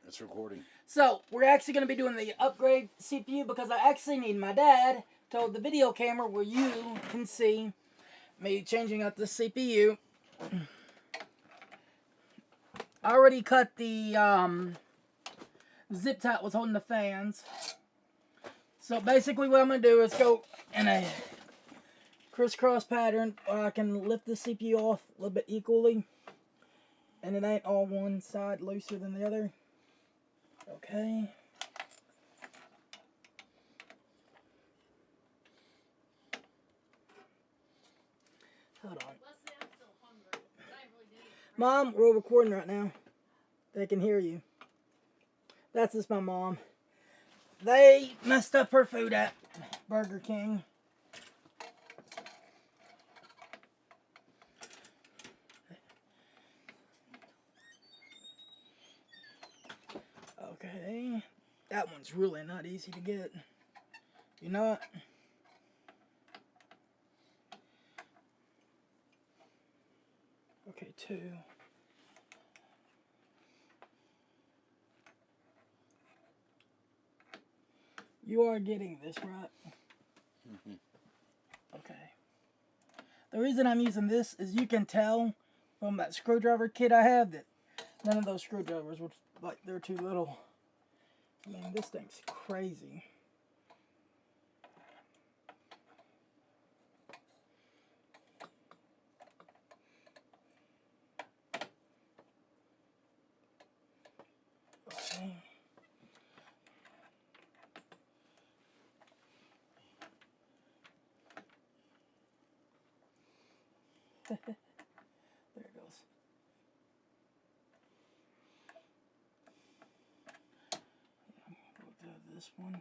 It's recording. So, we're actually going to be doing the upgrade CPU because I actually need my dad to hold the video camera where you can see me changing out the CPU. I already cut the zip tie was holding the fans. So basically what I'm going to do is go in a crisscross pattern where I can lift the CPU off a little bit equally. And it ain't all one side looser than the other. Okay. Hold on. Mom, we're recording right now. They can hear you. That's just my mom. They messed up her food at Burger King. Okay. That one's really not easy to get. You know what? Okay, 2. You are getting this, right? Mm-hmm. Okay. The reason I'm using this is you can tell from that screwdriver kit I have that none of those screwdrivers would, like, they're too little. I mean, this thing's crazy. Okay. There it goes. Yeah, go to this one.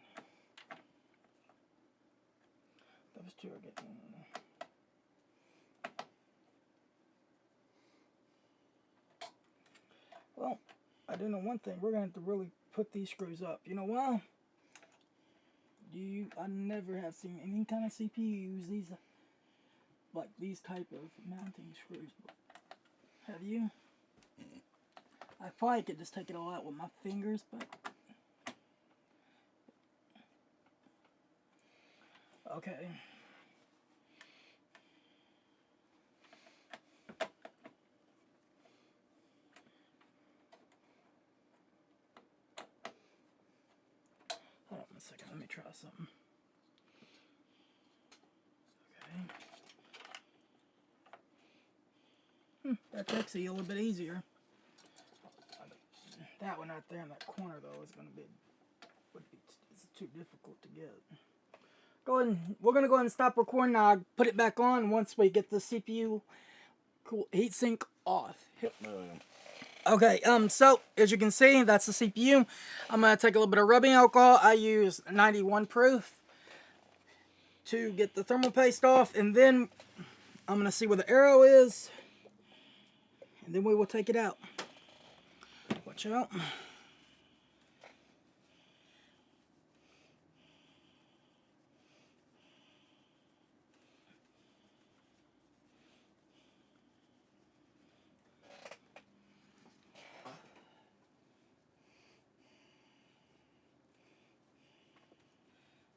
Those two are getting. Well, I do know one thing. We're gonna have to really put these screws up. You know why? I never have seen any kind of CPU use these, like these type of mounting screws. Have you? I probably could just take it all out with my fingers, but okay. Hold on one second, let me try something. Okay. That's actually a little bit easier. That one right there in that corner though is gonna be it's too difficult to get. Go ahead and, we're gonna go ahead and stop recording now. I'll put it back on once we get the CPU heatsink off. Okay, so as you can see, that's the CPU. I'm gonna take a little bit of rubbing alcohol. I use 91 proof to get the thermal paste off, and then I'm gonna see where the arrow is, and then we will take it out. Watch out.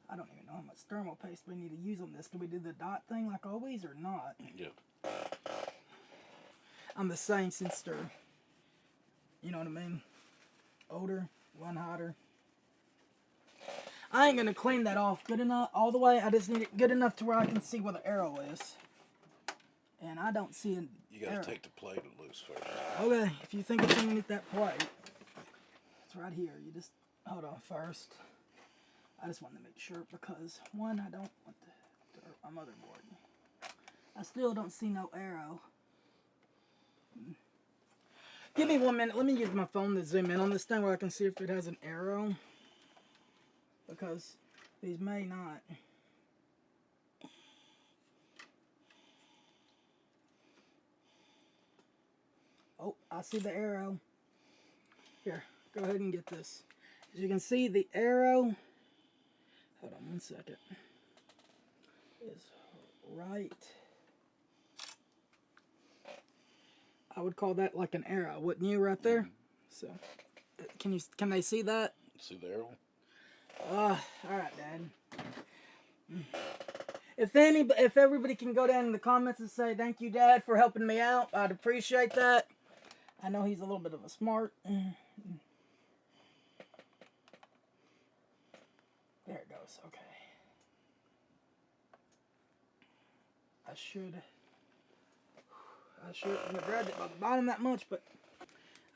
I don't even know how much thermal paste we need to use on this. Do we do the dot thing like always or not? Yeah. I'm the same since they're, you know what I mean? Older, one hotter. I ain't gonna clean that off good enough all the way. I just need it good enough to where I can see where the arrow is. And I don't see an You gotta arrow. take the plate loose first. Okay, if you think it's underneath that plate, it's right here. You just hold on first. I just want to make sure because one, I don't want to hurt my motherboard. I still don't see no arrow. Give me 1 minute. Let me use my phone to zoom in on this thing where I can see if it has an arrow. Because these may not. Oh, I see the arrow. Here, go ahead and get this. As you can see, the arrow, hold on one second, is right. I would call that like an arrow, wouldn't you, right there? So, Can they see that? See the arrow? All right, Dad. If everybody can go down in the comments and say thank you, Dad, for helping me out, I'd appreciate that. I know he's a little bit of a smart. There it goes. Okay. I should have grabbed it by the bottom that much, but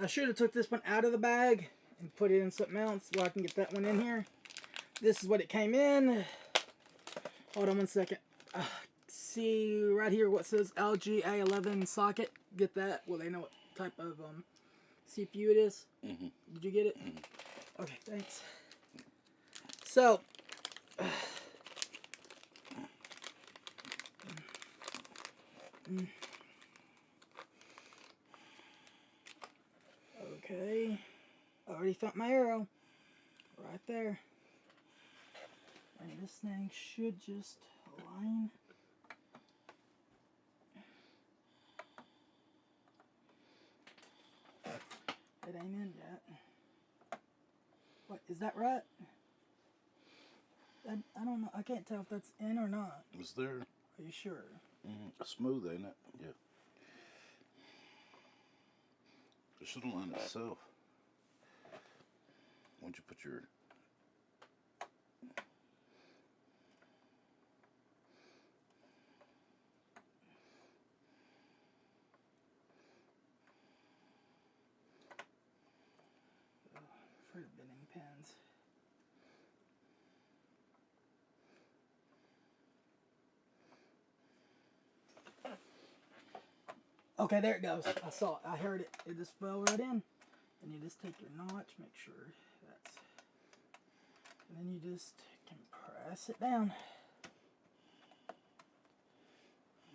I should have took this one out of the bag and put it in something else so I can get that one in here. This is what it came in. Hold on one second. See right here what says LGA11 socket. Get that? Well, they know what type of CPU it is. Mm-hmm. Did you get it? Mm-hmm. Okay, thanks. So, okay. I already found my arrow. Right there. And this thing should just align. It ain't in yet. What, is that right? I don't know. I can't tell if that's in or not. Is there? Are you sure? Mm-hmm. Smooth, ain't it? Yeah. It should align itself. Once you put your... For the bending pins. Okay, there it goes. I saw it. I heard it. It just fell right in. And you just take your notch, make sure that's... And then you just compress it down.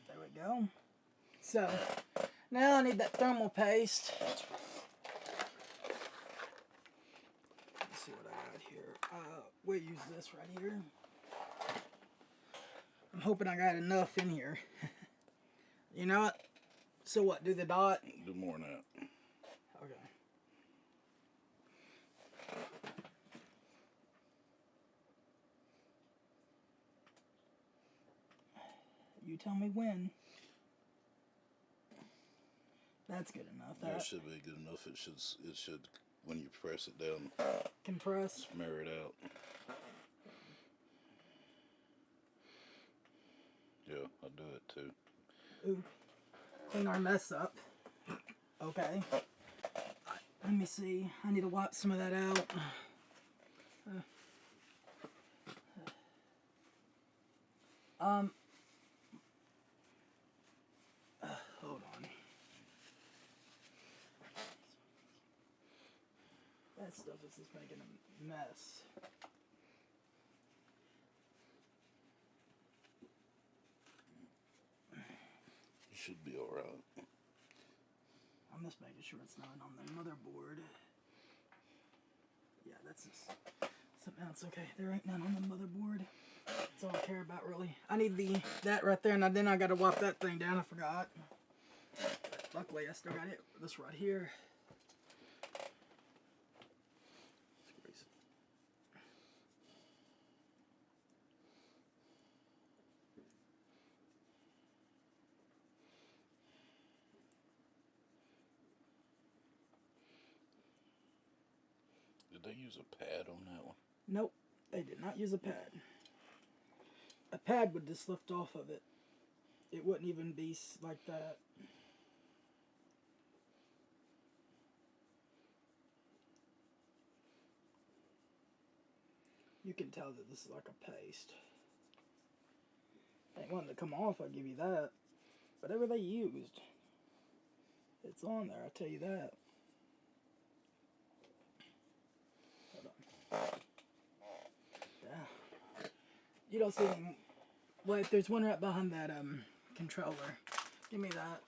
There we go. So, now I need that thermal paste. Let's see what I got here. We'll use this right here. I'm hoping I got enough in here. You know what? So what, do the dot? Do more than that. Okay. You tell me when. That's good enough. Yeah, That it should be good enough. It should, when you press it down, compress. smear it out. Yeah, I'll do it too. Ooh. Clean our mess up. Okay. Let me see. I need to wipe some of that out. Hold on. That stuff is just making a mess. It should be alright. I'm just making sure it's not on the motherboard. Yeah, that's just something else. Okay, there ain't none on the motherboard. That's all I care about, really. I need that right there, and then I gotta wipe that thing down. I forgot. Luckily, I still got this right here. Did they use a pad on that one? Nope, they did not use a pad. A pad would just lift off of it. It wouldn't even be like that. You can tell that this is like a paste. Ain't wanting to come off, I'll give you that. Whatever they used, it's on there, I'll tell you that. Hold on. Yeah. You don't see any. Wait, there's one right behind that controller. Give me that.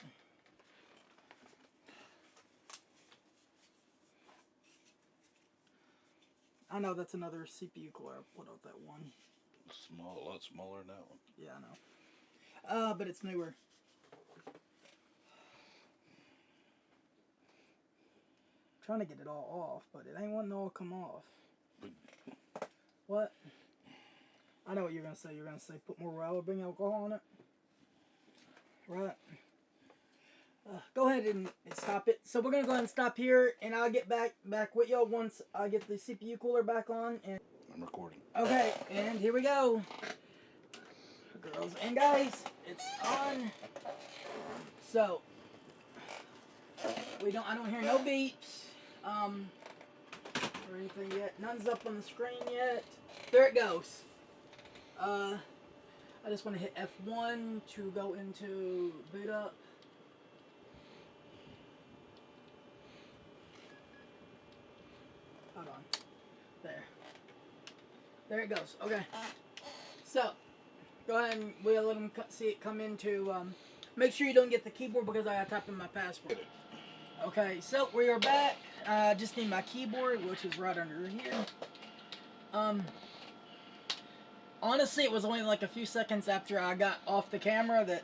I know that's another CPU core. I'll put out that one. Small, a lot smaller than that one. Yeah, I know. But it's newer. trying to get it all off, but it ain't wanting to all come off. What? I know what you're going to say. You're going to say put more rubbing alcohol on it. Right. Go ahead and stop it. So we're going to go ahead and stop here, and I'll get back with y'all once I get the CPU cooler back on. And I'm recording. okay, and here we go. Girls and guys, it's on. So I don't hear no beeps or anything yet. None's up on the screen yet. There it goes. I just want to hit F1 to go into boot up. Hold on. There it goes. Okay. So go ahead and we'll let them see it come into. Make sure you don't get the keyboard because I typed in my password. Okay, so we are back. I just need my keyboard, which is right under here. Honestly, it was only like a few seconds after I got off the camera that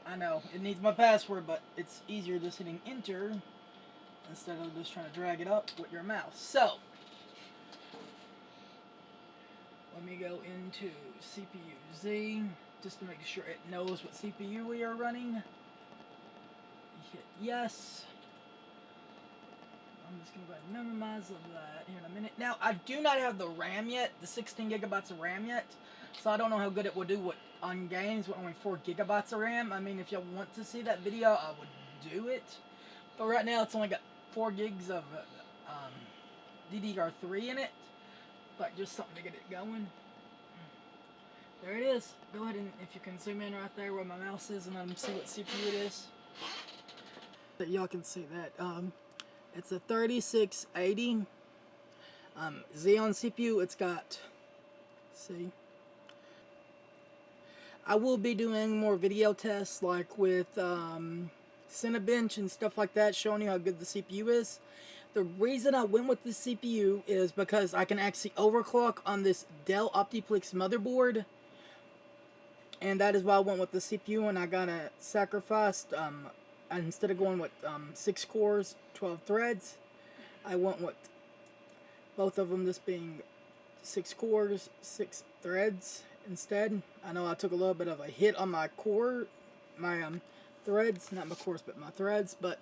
I know it needs my password, but it's easier just hitting enter instead of just trying to drag it up with your mouse. So let me go into CPU Z just to make sure it knows what CPU we are running. Hit yes. I'm just going to go ahead and minimize that here in a minute. Now, I do not have the RAM yet, the 16 gigabytes of RAM yet, so I don't know how good it will do on games with only 4 gigabytes of RAM. I mean, if you want to see that video, I would do it. But right now, it's only got 4 gigs of DDR3 in it. But just something to get it going. There it is. Go ahead and, if you can zoom in right there where my mouse is and let them see what CPU it is. But y'all can see that. It's a 3680 Xeon CPU. It's got, see, I will be doing more video tests like with Cinebench and stuff like that, showing you how good the CPU is. The reason I went with this CPU is because I can actually overclock on this Dell Optiplex motherboard, and that is why I went with the CPU, and I got a sacrificed. Instead of going with 6 cores, 12 threads, I went with both of them just being 6 cores, 6 threads instead. I know I took a little bit of a hit on my core, my threads, not my cores, but my threads, but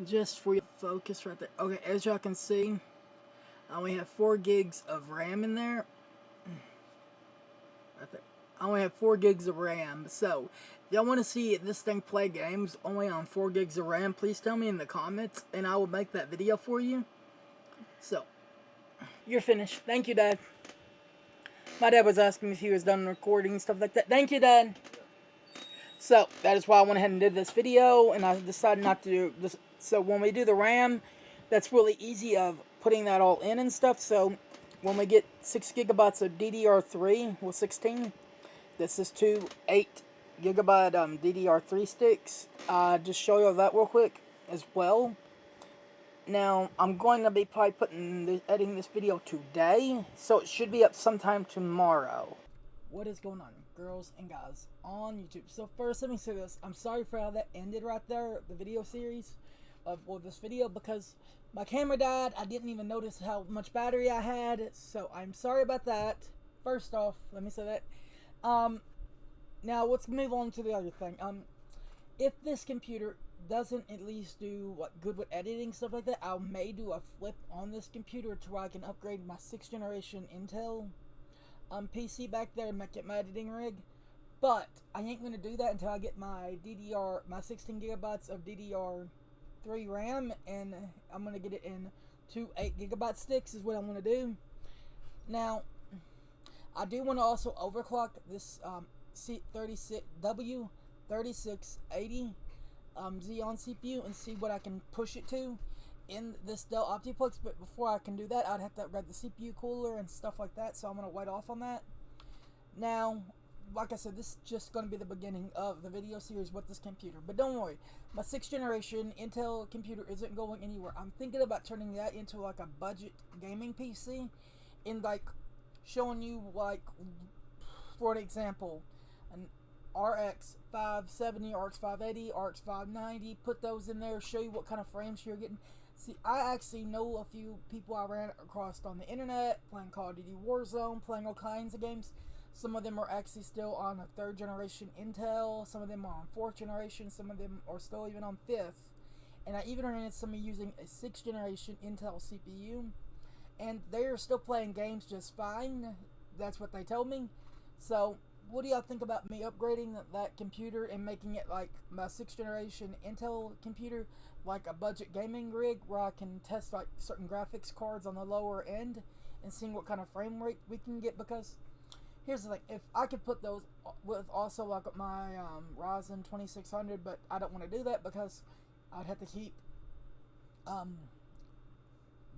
just for your focus right there. Okay, as y'all can see, I only have 4 gigs of RAM in there. Right there. I only have 4 gigs of RAM, so if y'all want to see this thing play games only on 4 gigs of RAM, please tell me in the comments, and I will make that video for you. So, you're finished. Thank you, Dad. My dad was asking me if he was done recording and stuff like that. Thank you, Dad. So, that is why I went ahead and did this video, and I decided not to do this. So, when we do the RAM, that's really easy of putting that all in and stuff. So, when we get 6 gigabytes of DDR3, well, 16, this is 2 8 gigabyte DDR3 sticks. Just show you that real quick as well. Now, I'm going to be probably editing this video today, so it should be up sometime tomorrow. What is going on, girls and guys on YouTube? So first, let me say this. I'm sorry for how that ended right there, the video series of this video, because my camera died. I didn't even notice how much battery I had, so I'm sorry about that. First off, let me say that. Now let's move on to the other thing. If this computer doesn't at least do good with editing, stuff like that, I may do a flip on this computer to where I can upgrade my 6th generation Intel PC back there and get my editing rig. But I ain't gonna do that until I get my 16 gigabytes of DDR3 RAM, and I'm gonna get it in 2 8 gigabyte sticks is what I'm gonna do. Now, I do want to also overclock this W3680 Xeon CPU and see what I can push it to in this Dell Optiplex, but before I can do that, I'd have to upgrade the CPU cooler and stuff like that, so I'm going to wait off on that. Now, like I said, this is just going to be the beginning of the video series with this computer, but don't worry, my 6th generation Intel computer isn't going anywhere. I'm thinking about turning that into like a budget gaming PC, and like showing you, like, for an example, an RX 570, RX 580, RX 590, put those in there, show you what kind of frames you're getting. See, I actually know a few people I ran across on the internet playing Call of Duty Warzone, playing all kinds of games. Some of them are actually still on a 3rd generation Intel, some of them are on 4th generation, some of them are still even on 5th. And I even ran into somebody using a 6th generation Intel CPU, and they're still playing games just fine. That's what they told me. So, what do y'all think about me upgrading that computer and making it like my 6th generation Intel computer, like a budget gaming rig where I can test like certain graphics cards on the lower end and seeing what kind of frame rate we can get? Because here's the thing, if I could put those with also like my Ryzen 2600, but I don't want to do that because I'd have to keep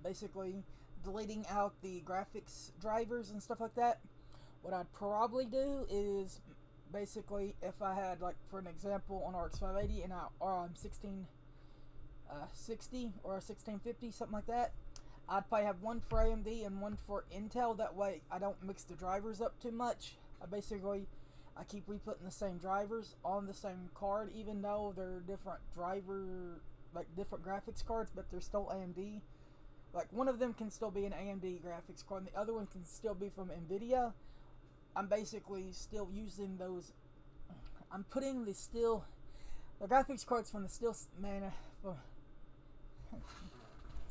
basically deleting out the graphics drivers and stuff like that. What I'd probably do is basically, if I had, like, for an example, on RX 580 and or on 1660 or 1650, something like that, I'd probably have one for AMD and one for Intel. That way I don't mix the drivers up too much. I keep re-putting the same drivers on the same card, even though they're different different graphics cards, but they're still AMD. Like, one of them can still be an AMD graphics card, and the other one can still be from NVIDIA. I'm basically still using those. I'm putting the graphics cards from the